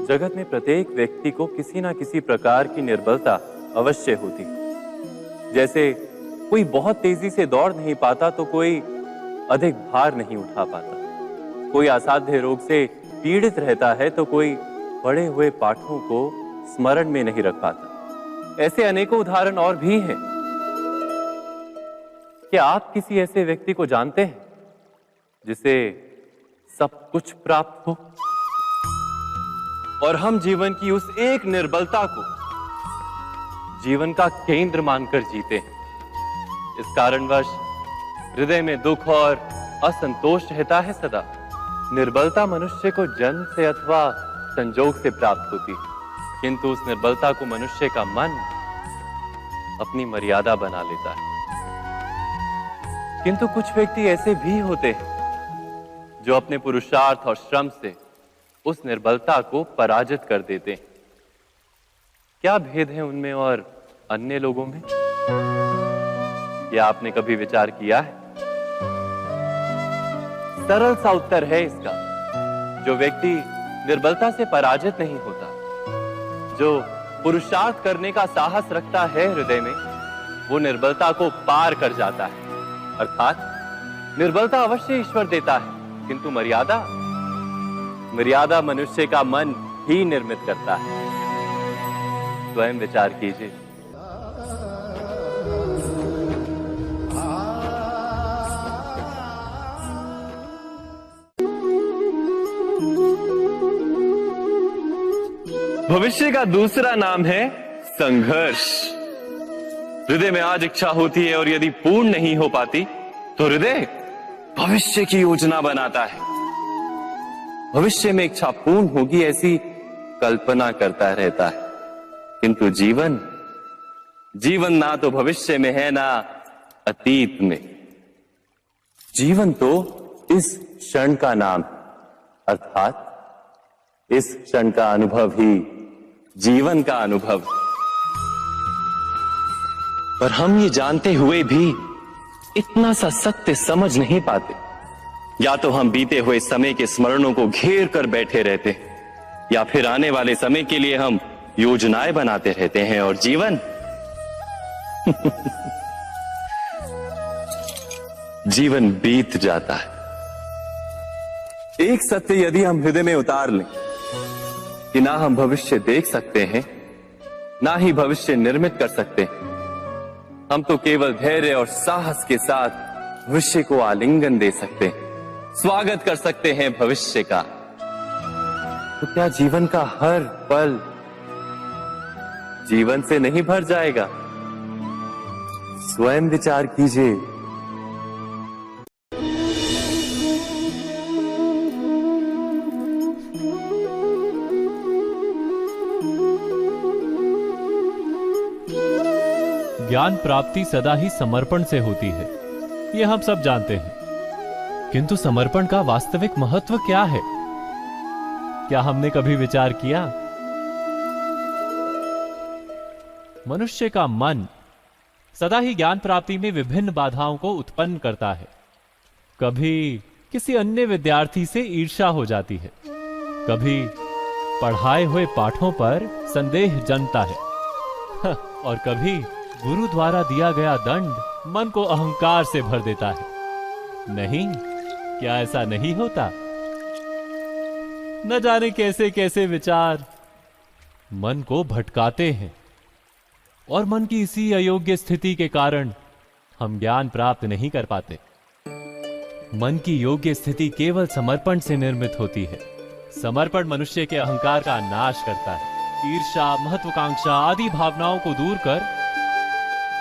जगत में प्रत्येक व्यक्ति को किसी ना किसी प्रकार की निर्बलता अवश्य होती है। जैसे कोई बहुत तेजी से दौड़ नहीं पाता तो कोई अधिक भार नहीं उठा पाता, कोई असाध्य रोग से पीड़ित रहता है तो कोई पढ़े हुए पाठों को स्मरण में नहीं रख पाता। ऐसे अनेकों उदाहरण और भी हैं। क्या आप किसी ऐसे व्यक्ति को जानते हैं जिसे सब कुछ प्राप्त हो और हम जीवन की उस एक निर्बलता को जीवन का केंद्र मानकर जीते हैं? इस कारणवश हृदय में दुख और असंतोष रहता है सदा। निर्बलता मनुष्य को जन्म से अथवा संजोग से प्राप्त होती है, किंतु उस निर्बलता को मनुष्य का मन अपनी मर्यादा बना लेता है। किंतु कुछ व्यक्ति ऐसे भी होते हैं जो अपने पुरुषार्थ और श्रम से उस निर्बलता को पराजित कर देते हैं। क्या भेद है उनमें और अन्य लोगों में? क्या आपने कभी विचार किया है? सरल सा उत्तर है इसका। जो व्यक्ति निर्बलता से पराजित नहीं होता, जो पुरुषार्थ करने का साहस रखता है हृदय में, वो निर्बलता को पार कर जाता है। अर्थात निर्बलता अवश्य ईश्वर देता है, किंतु मर्यादा मनुष्य का मन ही निर्मित करता है। स्वयं विचार कीजिए। भविष्य का दूसरा नाम है संघर्ष। हृदय में आज इच्छा होती है और यदि पूर्ण नहीं हो पाती तो हृदय भविष्य की योजना बनाता है। भविष्य में इच्छा पूर्ण होगी ऐसी कल्पना करता रहता है, किंतु जीवन ना तो भविष्य में है ना अतीत में। जीवन तो इस क्षण का नाम है, अर्थात इस क्षण का अनुभव ही जीवन का अनुभव। पर हम ये जानते हुए भी इतना सा सत्य समझ नहीं पाते। या तो हम बीते हुए समय के स्मरणों को घेर कर बैठे रहते हैं, या फिर आने वाले समय के लिए हम योजनाएं बनाते रहते हैं और जीवन जीवन बीत जाता है। एक सत्य यदि हम हृदय में उतार लें कि ना हम भविष्य देख सकते हैं, ना ही भविष्य निर्मित कर सकते हैं, हम तो केवल धैर्य और साहस के साथ भविष्य को आलिंगन दे सकते हैं, स्वागत कर सकते हैं भविष्य का। तो क्या जीवन का हर पल जीवन से नहीं भर जाएगा? स्वयं विचार कीजिए। ज्ञान प्राप्ति सदा ही समर्पण से होती है, ये हम सब जानते हैं। किंतु समर्पण का वास्तविक महत्व क्या है? क्या हमने कभी विचार किया? मनुष्य का मन सदा ही ज्ञान प्राप्ति में विभिन्न बाधाओं को उत्पन्न करता है। कभी किसी अन्य विद्यार्थी से ईर्ष्या हो जाती है, कभी पढ़ाए हुए पाठों पर संदेह जन्मता है और कभी गुरु द्वारा दिया गया दंड मन को अहंकार से भर देता है। नहीं, क्या ऐसा नहीं होता? न जाने कैसे कैसे विचार मन को भटकाते हैं और मन की इसी अयोग्य स्थिति के कारण हम ज्ञान प्राप्त नहीं कर पाते। मन की योग्य स्थिति केवल समर्पण से निर्मित होती है। समर्पण मनुष्य के अहंकार का नाश करता है। ईर्ष्या, महत्वाकांक्षा आदि भावनाओं को दूर कर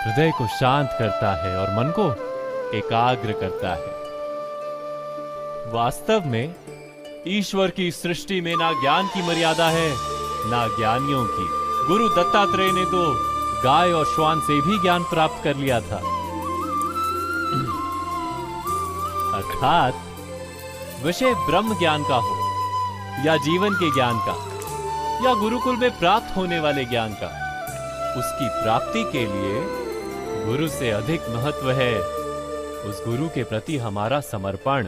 हृदय को शांत करता है और मन को एकाग्र करता है। वास्तव में ईश्वर की सृष्टि में ना ज्ञान की मर्यादा है ना ज्ञानियों की। गुरु दत्तात्रेय ने तो गाय और श्वान से भी ज्ञान प्राप्त कर लिया था। अर्थात विषय ब्रह्म ज्ञान का हो या जीवन के ज्ञान का या गुरुकुल में प्राप्त होने वाले ज्ञान का, उसकी प्राप्ति के लिए गुरु से अधिक महत्व है उस गुरु के प्रति हमारा समर्पण।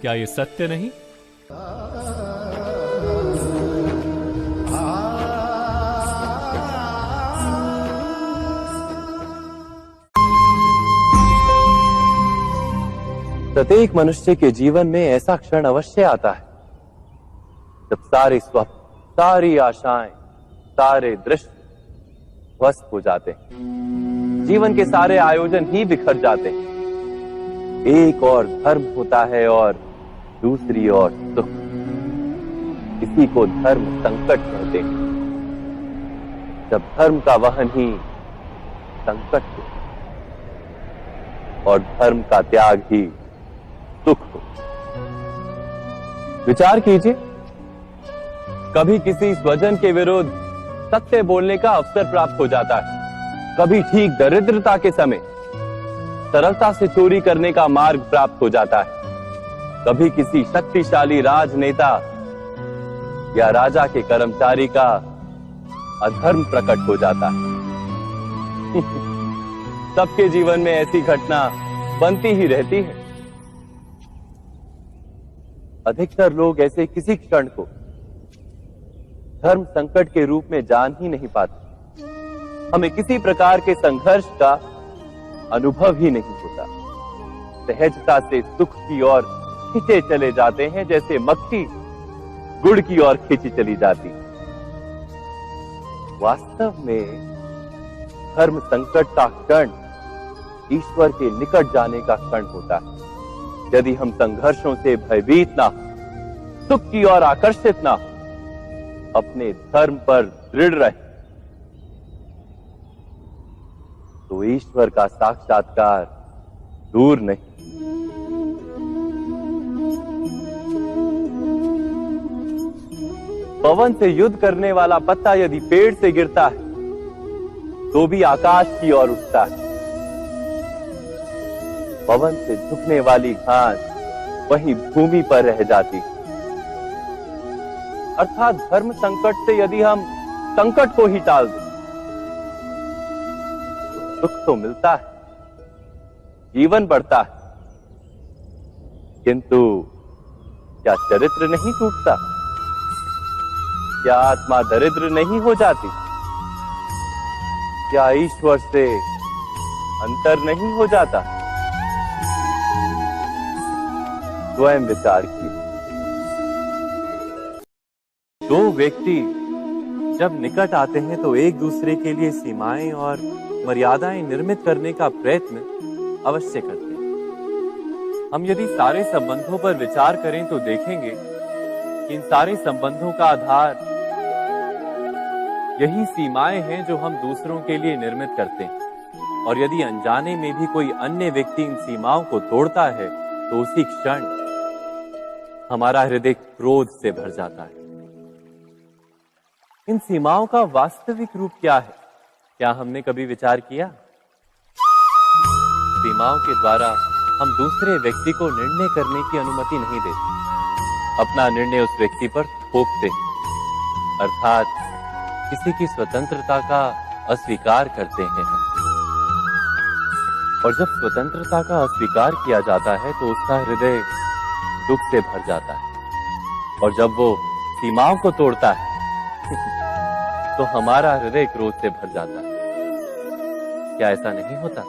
क्या यह सत्य नहीं? प्रत्येक मनुष्य के जीवन में ऐसा क्षण अवश्य आता है जब सारे स्वप्न, सारी आशाएं, सारे दृश्य ध्वस्त हो जाते हैं। जीवन के सारे आयोजन ही बिखर जाते हैं। एक और धर्म होता है और दूसरी ओर सुख। इसी को धर्म संकट कहते हैं। जब धर्म का वहन ही संकट हो और धर्म का त्याग ही सुख हो। विचार कीजिए, कभी किसी स्वजन के विरुद्ध सत्य बोलने का अवसर प्राप्त हो जाता है, कभी ठीक दरिद्रता के समय सरलता से चोरी करने का मार्ग प्राप्त हो जाता है, कभी किसी शक्तिशाली राजनेता या राजा के कर्मचारी का अधर्म प्रकट हो जाता है। सबके जीवन में ऐसी घटना बनती ही रहती है। अधिकतर लोग ऐसे किसी क्षण को धर्म संकट के रूप में जान ही नहीं पाते। हमें किसी प्रकार के संघर्ष का अनुभव ही नहीं होता। सहजता से सुख की ओर खींचे चले जाते हैं, जैसे मक्खी गुड़ की ओर खींची चली जाती। वास्तव में धर्म संकट का क्षण ईश्वर के निकट जाने का क्षण होता है। यदि हम संघर्षों से भयभीत ना हो, सुख की ओर आकर्षित ना हो, अपने धर्म पर दृढ़ रहे, तो ईश्वर का साक्षात्कार दूर नहीं। पवन से युद्ध करने वाला पत्ता यदि पेड़ से गिरता है तो भी आकाश की ओर उठता है। पवन से झुकने वाली घास वहीं भूमि पर रह जाती। अर्थात धर्म संकट से यदि हम संकट को ही टाल दें तो सुख तो मिलता है, जीवन बढ़ता है, किंतु क्या चरित्र नहीं टूटता? क्या आत्मा दरिद्र नहीं हो जाती? क्या ईश्वर से अंतर नहीं हो जाता? स्वयं विचार कीजिए। दो व्यक्ति जब निकट आते हैं तो एक दूसरे के लिए सीमाएं और मर्यादाएं निर्मित करने का प्रयत्न अवश्य करते हैं। हम यदि सारे संबंधों पर विचार करें तो देखेंगे कि इन सारे संबंधों का आधार यही सीमाएं हैं जो हम दूसरों के लिए निर्मित करते हैं। और यदि अनजाने में भी कोई अन्य व्यक्ति इन सीमाओं को तोड़ता है तो उसी क्षण हमारा हृदय क्रोध से भर जाता है। इन सीमाओं का वास्तविक रूप क्या है? क्या हमने कभी विचार किया? सीमाओं के द्वारा हम दूसरे व्यक्ति को निर्णय करने की अनुमति नहीं देते। अपना निर्णय उस व्यक्ति पर थोपते हैं, अर्थात किसी की स्वतंत्रता का अस्वीकार करते हैं हम। और जब स्वतंत्रता का अस्वीकार किया जाता है तो उसका हृदय दुख से भर जाता है। और जब वो सीमाओं को तोड़ता है तो हमारा हृदय क्रोध से भर जाता है। क्या ऐसा नहीं होता?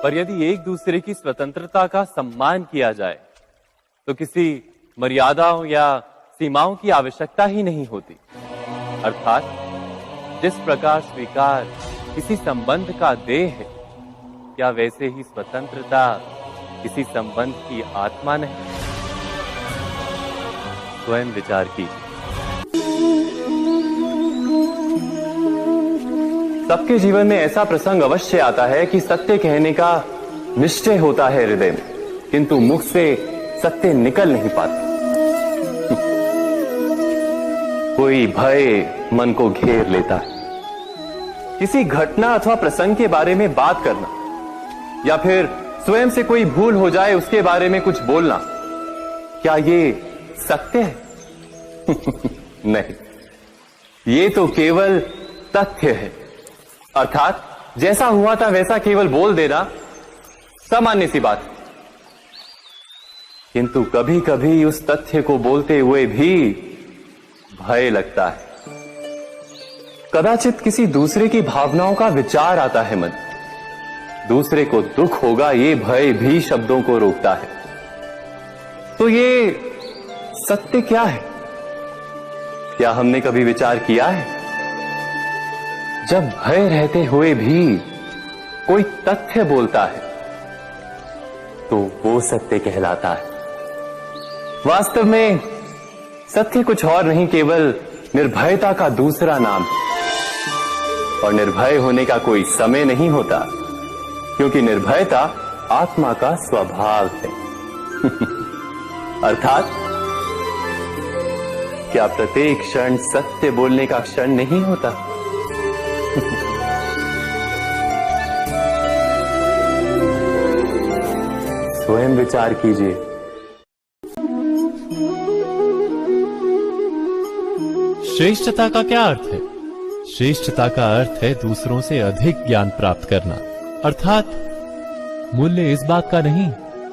पर यदि एक दूसरे की स्वतंत्रता का सम्मान किया जाए तो किसी मर्यादाओं या सीमाओं की आवश्यकता ही नहीं होती। अर्थात जिस प्रकार स्वीकार किसी संबंध का देह है, क्या वैसे ही स्वतंत्रता किसी संबंध की आत्मा नहीं? स्वयं विचार कीजिए। सबके जीवन में ऐसा प्रसंग अवश्य आता है कि सत्य कहने का निश्चय होता है हृदय में, किंतु मुख से सत्य निकल नहीं पाता। कोई भय मन को घेर लेता है। किसी घटना अथवा प्रसंग के बारे में बात करना या फिर स्वयं से कोई भूल हो जाए उसके बारे में कुछ बोलना, क्या ये सत्य है? नहीं, ये तो केवल तथ्य है। अर्थात जैसा हुआ था वैसा केवल बोल देना सामान्य सी बात है। किंतु कभी कभी उस तथ्य को बोलते हुए भी भय लगता है। कदाचित किसी दूसरे की भावनाओं का विचार आता है मन। दूसरे को दुख होगा ये भय भी शब्दों को रोकता है। तो ये सत्य क्या है? क्या हमने कभी विचार किया है? जब भय रहते हुए भी कोई तथ्य बोलता है तो वो सत्य कहलाता है। वास्तव में सत्य कुछ और नहीं, केवल निर्भयता का दूसरा नाम है। और निर्भय होने का कोई समय नहीं होता, क्योंकि निर्भयता आत्मा का स्वभाव है। अर्थात क्या प्रत्येक क्षण सत्य बोलने का क्षण नहीं होता? स्वयं विचार कीजिए। श्रेष्ठता का क्या अर्थ है? श्रेष्ठता का अर्थ है दूसरों से अधिक ज्ञान प्राप्त करना। अर्थात मूल्य इस बात का नहीं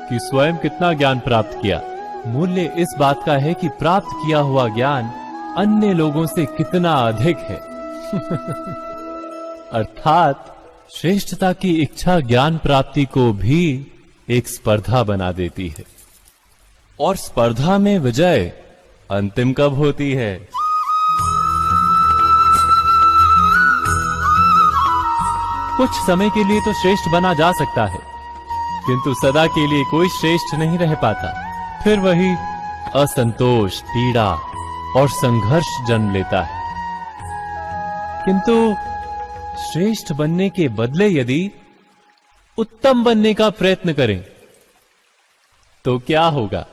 कि स्वयं कितना ज्ञान प्राप्त किया, मूल्य इस बात का है कि प्राप्त किया हुआ ज्ञान अन्य लोगों से कितना अधिक है। अर्थात श्रेष्ठता की इच्छा ज्ञान प्राप्ति को भी एक स्पर्धा बना देती है। और स्पर्धा में विजय अंतिम कब होती है? कुछ समय के लिए तो श्रेष्ठ बना जा सकता है, किंतु सदा के लिए कोई श्रेष्ठ नहीं रह पाता। फिर वही असंतोष, पीड़ा और संघर्ष जन्म लेता है। किंतु श्रेष्ठ बनने के बदले यदि उत्तम बनने का प्रयत्न करें तो क्या होगा?